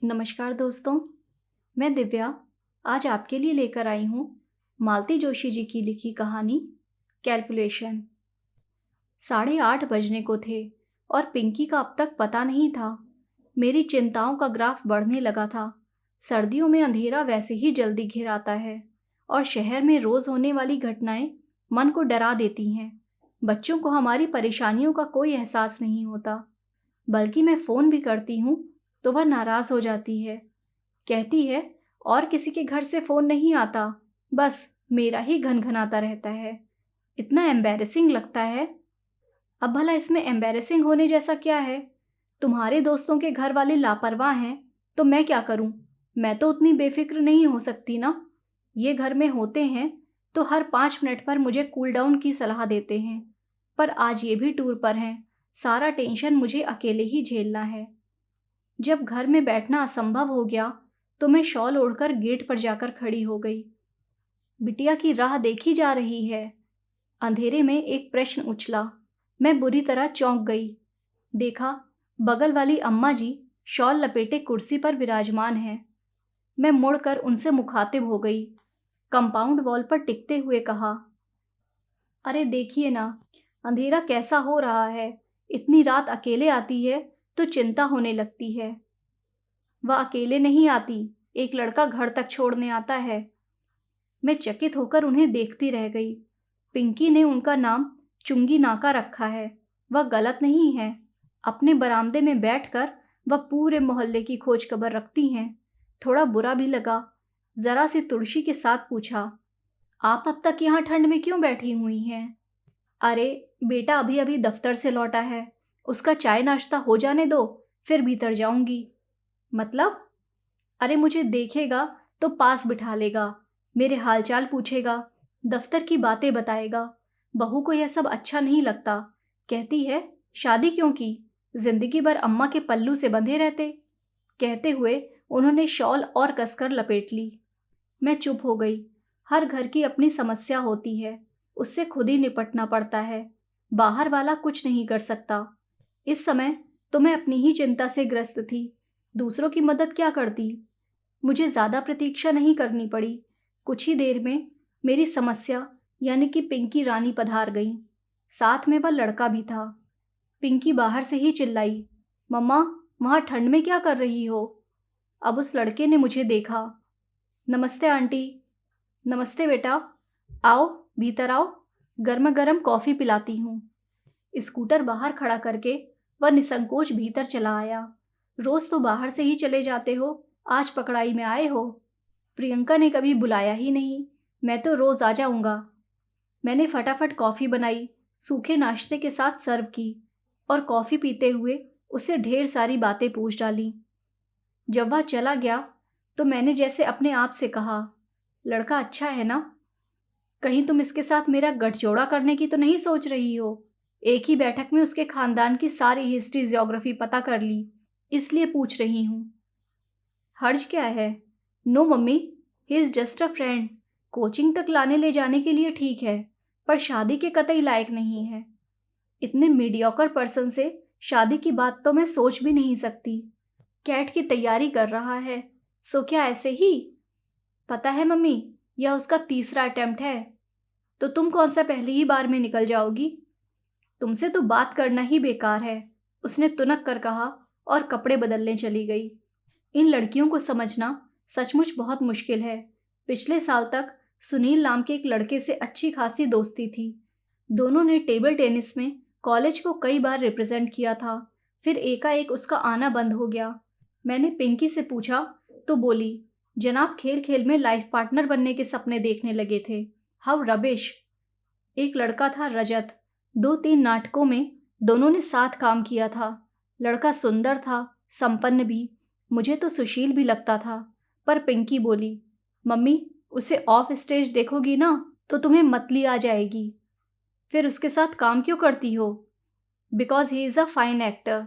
नमस्कार दोस्तों, मैं दिव्या आज आपके लिए लेकर आई हूँ मालती जोशी जी की लिखी कहानी कैलकुलेशन। 8:30 बजने को थे और पिंकी का अब तक पता नहीं था। मेरी चिंताओं का ग्राफ बढ़ने लगा था। सर्दियों में अंधेरा वैसे ही जल्दी घिर आता है और शहर में रोज होने वाली घटनाएं मन को डरा देती हैं। बच्चों को हमारी परेशानियों का कोई एहसास नहीं होता, बल्कि मैं फ़ोन भी करती हूँ तो वह नाराज़ हो जाती है। कहती है और किसी के घर से फ़ोन नहीं आता, बस मेरा ही घनघनाता रहता है। इतना एम्बैरेसिंग लगता है। अब भला इसमें एम्बैरेसिंग होने जैसा क्या है? तुम्हारे दोस्तों के घर वाले लापरवाह हैं, तो मैं क्या करूं? मैं तो उतनी बेफिक्र नहीं हो सकती ना। ये घर में होते हैं तो हर 5 मिनट पर मुझे कूल डाउन की सलाह देते हैं, पर आज ये भी टूर पर हैं। सारा टेंशन मुझे अकेले ही झेलना है। जब घर में बैठना असंभव हो गया तो मैं शॉल ओढ़कर गेट पर जाकर खड़ी हो गई। बिटिया की राह देखी जा रही है। अंधेरे में एक प्रश्न उछला। मैं बुरी तरह चौंक गई। देखा, बगल वाली अम्मा जी शॉल लपेटे कुर्सी पर विराजमान हैं। मैं मुड़कर उनसे मुखातिब हो गई। कंपाउंड वॉल पर टिकते हुए कहा, अरे देखिए ना, अंधेरा कैसा हो रहा है। इतनी रात अकेले आती है तो चिंता होने लगती है। वह अकेले नहीं आती, एक लड़का घर तक छोड़ने आता है। मैं चकित होकर उन्हें देखती रह गई। पिंकी ने उनका नाम चुंगी नाका रखा है। वह गलत नहीं है। अपने बरामदे में बैठकर वह पूरे मोहल्ले की खोज खबर रखती हैं। थोड़ा बुरा भी लगा। जरा सी तुलसी के साथ पूछा, आप अब तक यहाँ ठंड में क्यों बैठी हुई हैं? अरे बेटा अभी अभी दफ्तर से लौटा है, उसका चाय नाश्ता हो जाने दो, फिर भीतर जाऊंगी। मतलब? अरे मुझे देखेगा तो पास बिठा लेगा, मेरे हालचाल पूछेगा, दफ्तर की बातें बताएगा। बहू को यह सब अच्छा नहीं लगता। कहती है शादी क्यों की, जिंदगी भर अम्मा के पल्लू से बंधे रहते। कहते हुए उन्होंने शॉल और कसकर लपेट ली। मैं चुप हो गई। हर घर की अपनी समस्या होती है, उससे खुद ही निपटना पड़ता है। बाहर वाला कुछ नहीं कर सकता। इस समय तो मैं अपनी ही चिंता से ग्रस्त थी। दूसरों की मदद क्या करती? मुझे ज़्यादा प्रतीक्षा नहीं करनी पड़ी। कुछ ही देर में मेरी समस्या यानी कि पिंकी रानी पधार गई। साथ में वह लड़का भी था। पिंकी बाहर से ही चिल्लाई, मम्मा, वहाँ ठंड में क्या कर रही हो? अब उस लड़के ने मुझे देखा। नमस्ते आंटी। नमस्ते बेटा। आओ, भीतर आओ, गर्मा गर्म कॉफ़ी पिलाती हूँ। स्कूटर बाहर खड़ा करके वह निसंकोच भीतर चला आया। रोज तो बाहर से ही चले जाते हो, आज पकड़ाई में आए हो। प्रियंका ने कभी बुलाया ही नहीं, मैं तो रोज आ जाऊंगा। मैंने फटाफट कॉफ़ी बनाई, सूखे नाश्ते के साथ सर्व की और कॉफ़ी पीते हुए उससे ढेर सारी बातें पूछ डाली। जब वह चला गया तो मैंने जैसे अपने आप से कहा, लड़का अच्छा है ना? कहीं तुम इसके साथ मेरा गठजोड़ा करने की तो नहीं सोच रही हो? एक ही बैठक में उसके खानदान की सारी हिस्ट्री ज्योग्राफी पता कर ली, इसलिए पूछ रही हूँ। हर्ज क्या है? No mummy, he is just a friend. Coaching तक लाने ले जाने के लिए ठीक है, पर शादी के कतई लायक नहीं है। इतने मीडियोकर पर्सन से शादी की बात तो मैं सोच भी नहीं सकती। कैट की तैयारी कर रहा है, सो क्या ऐसे ही? पता है मम्मी, यह उसका तीसरा अटेम्प्ट है। तो तुम कौन सा पहली ही बार में निकल जाओगी? तुमसे तो बात करना ही बेकार है, उसने तुनक कर कहा और कपड़े बदलने चली गई। इन लड़कियों को समझना सचमुच बहुत मुश्किल है। पिछले साल तक सुनील नाम के एक लड़के से अच्छी खासी दोस्ती थी। दोनों ने टेबल टेनिस में कॉलेज को कई बार रिप्रेजेंट किया था। फिर एकाएक उसका आना बंद हो गया। मैंने पिंकी से पूछा तो बोली, जनाब खेल खेल में लाइफ पार्टनर बनने के सपने देखने लगे थे। How rubbish. एक लड़का था रजत, 2-3 नाटकों में दोनों ने साथ काम किया था। लड़का सुंदर था, संपन्न भी, मुझे तो सुशील भी लगता था। पर पिंकी बोली, मम्मी उसे ऑफ स्टेज देखोगी ना तो तुम्हें मतली आ जाएगी। फिर उसके साथ काम क्यों करती हो? Because he is a fine actor.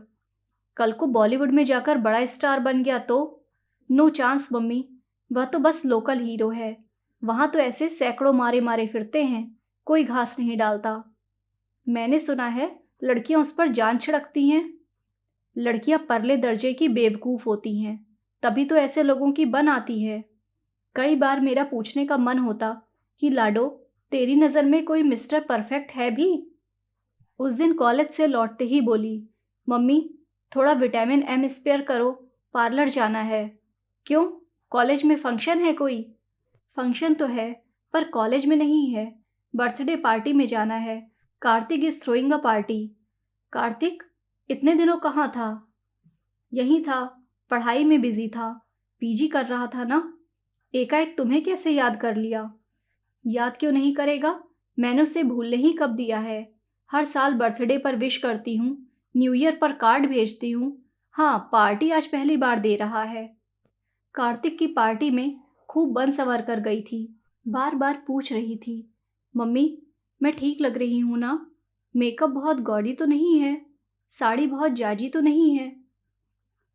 कल को बॉलीवुड में जाकर बड़ा स्टार बन गया तो? नो चांस मम्मी, वह तो बस लोकल हीरो है। वहाँ तो ऐसे सैकड़ों मारे मारे फिरते हैं, कोई घास नहीं डालता। मैंने सुना है लड़कियां उस पर जान छिड़कती हैं। लड़कियां परले दर्जे की बेवकूफ़ होती हैं। तभी तो ऐसे लोगों की बन आती है। कई बार मेरा पूछने का मन होता कि लाडो, तेरी नज़र में कोई मिस्टर परफेक्ट है भी? उस दिन कॉलेज से लौटते ही बोली, मम्मी थोड़ा विटामिन एम स्पेयर करो, पार्लर जाना है। क्यों, कॉलेज में फंक्शन है कोई? फंक्शन तो है, पर कॉलेज में नहीं है। बर्थडे पार्टी में जाना है। Kartik is throwing a party. Kartik इतने दिनों कहाँ था? यहीं था, पढ़ाई में बिजी था। पीजी कर रहा था ना। एकाएक तुम्हें कैसे याद कर लिया? याद क्यों नहीं करेगा? मैंने उसे भूलने ही कब दिया है। हर साल बर्थडे पर विश करती हूँ, न्यू ईयर पर कार्ड भेजती हूँ। हाँ, पार्टी आज पहली बार दे रहा है। कार्तिक की पार्टी में खूब बन संवर कर गई थी। बार बार पूछ रही थी, मम्मी मैं ठीक लग रही हूँ ना? मेकअप बहुत गॉडी तो नहीं है? साड़ी बहुत जाजी तो नहीं है?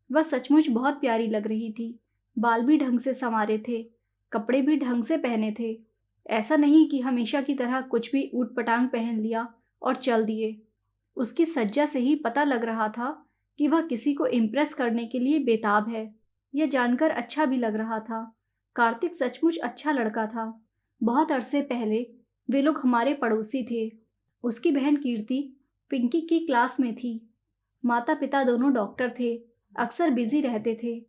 वह सचमुच बहुत प्यारी लग रही थी। बाल भी ढंग से संवारे थे, कपड़े भी ढंग से पहने थे। ऐसा नहीं कि हमेशा की तरह कुछ भी ऊट पटांग पहन लिया और चल दिए। उसकी सज्जा से ही पता लग रहा था कि वह किसी को इम्प्रेस करने के लिए बेताब है। यह जानकर अच्छा भी लग रहा था। कार्तिक सचमुच अच्छा लड़का था। बहुत अरसे पहले वे लोग हमारे पड़ोसी थे। उसकी बहन कीर्ति पिंकी की क्लास में थी। माता पिता दोनों डॉक्टर थे, अक्सर बिजी रहते थे।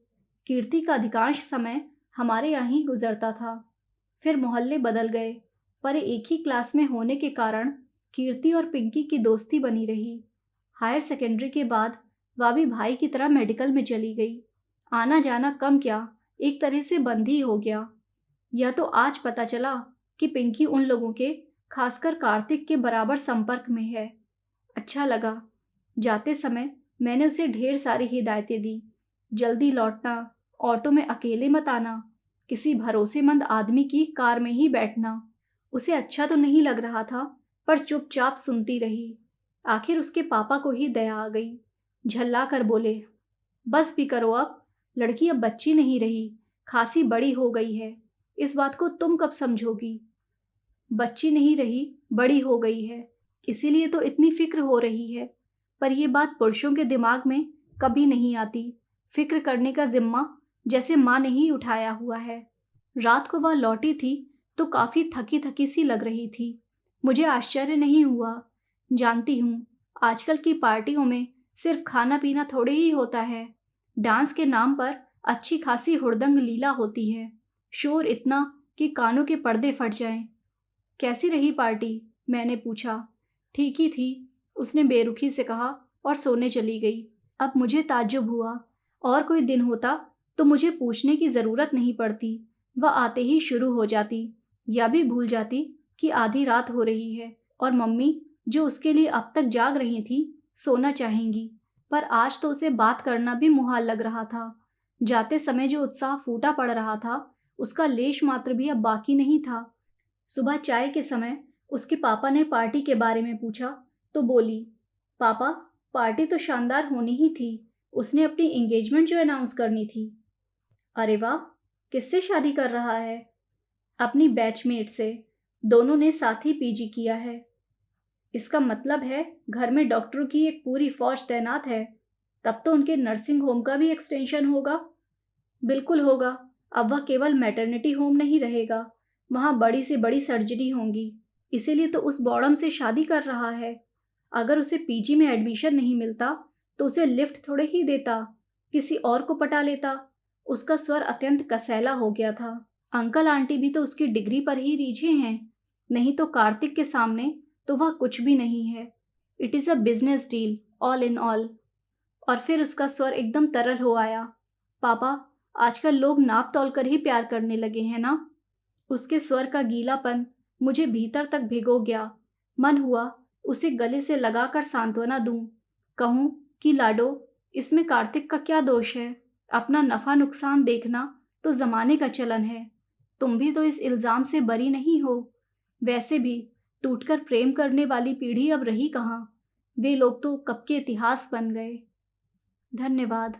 कीर्ति का अधिकांश समय हमारे यहाँ ही गुजरता था। फिर मोहल्ले बदल गए, पर एक ही क्लास में होने के कारण कीर्ति और पिंकी की दोस्ती बनी रही। हायर सेकेंडरी के बाद वह भी भाई की तरह मेडिकल में चली गई। आना जाना कम क्या, एक तरह से बंद ही हो गया। यह तो आज पता चला कि पिंकी उन लोगों के, खासकर कार्तिक के बराबर संपर्क में है। अच्छा लगा। जाते समय मैंने उसे ढेर सारी हिदायतें दी। जल्दी लौटना, ऑटो में अकेले मत आना, किसी भरोसेमंद आदमी की कार में ही बैठना। उसे अच्छा तो नहीं लग रहा था, पर चुपचाप सुनती रही। आखिर उसके पापा को ही दया आ गई। झल्ला कर बोले, बस भी करो अब, लड़की अब बच्ची नहीं रही, खासी बड़ी हो गई है। इस बात को तुम कब समझोगी? बच्ची नहीं रही, बड़ी हो गई है, इसीलिए तो इतनी फिक्र हो रही है। पर यह बात पुरुषों के दिमाग में कभी नहीं आती। फिक्र करने का जिम्मा जैसे माँ ने ही उठाया हुआ है। रात को वह लौटी थी तो काफ़ी थकी थकी सी लग रही थी। मुझे आश्चर्य नहीं हुआ। जानती हूँ, आजकल की पार्टियों में सिर्फ खाना पीना थोड़े ही होता है। डांस के नाम पर अच्छी खासी हुड़दंग लीला होती है। शोर इतना कि कानों के पर्दे फट जाएं। कैसी रही पार्टी? मैंने पूछा। ठीक ही थी, उसने बेरुखी से कहा और सोने चली गई। अब मुझे ताज्जुब हुआ। और कोई दिन होता तो मुझे पूछने की ज़रूरत नहीं पड़ती। वह आते ही शुरू हो जाती, या भी भूल जाती कि आधी रात हो रही है और मम्मी, जो उसके लिए अब तक जाग रही थी, सोना चाहेंगी। पर आज तो उसे बात करना भी मुहाल लग रहा था। जाते समय जो उत्साह फूटा पड़ रहा था, उसका लेश मात्र भी अब बाकी नहीं था। सुबह चाय के समय उसके पापा ने पार्टी के बारे में पूछा तो बोली, पापा पार्टी तो शानदार होनी ही थी, उसने अपनी एंगेजमेंट जो अनाउंस करनी थी। अरे वाह, किससे शादी कर रहा है? अपनी बैचमेट से। दोनों ने साथ ही पीजी किया है। इसका मतलब है घर में डॉक्टरों की एक पूरी फौज तैनात है। तब तो उनके नर्सिंग होम का भी एक्सटेंशन होगा। बिल्कुल होगा। अब वह केवल मैटरनिटी होम नहीं रहेगा, वहाँ बड़ी से बड़ी सर्जरी होंगी। इसीलिए तो उस बॉडम से शादी कर रहा है। अगर उसे पीजी में एडमिशन नहीं मिलता तो उसे लिफ्ट थोड़े ही देता, किसी और को पटा लेता। उसका स्वर अत्यंत कसैला हो गया था। अंकल आंटी भी तो उसकी डिग्री पर ही रीझे हैं। नहीं तो कार्तिक के सामने तो वह कुछ भी नहीं है। It is a business deal, all in all. और फिर उसका स्वर एकदम तरल हो आया। पापा, आजकल लोग नाप तोल कर ही प्यार करने लगे हैं ना? उसके स्वर का गीलापन मुझे भीतर तक भिगो गया। मन हुआ उसे गले से लगाकर सांत्वना दूं, कहूं कि लाडो, इसमें कार्तिक का क्या दोष है? अपना नफा नुकसान देखना तो जमाने का चलन है। तुम भी तो इस इल्ज़ाम से बरी नहीं हो। वैसे भी टूटकर प्रेम करने वाली पीढ़ी अब रही कहाँ? वे लोग तो कब के इतिहास बन गए। धन्यवाद।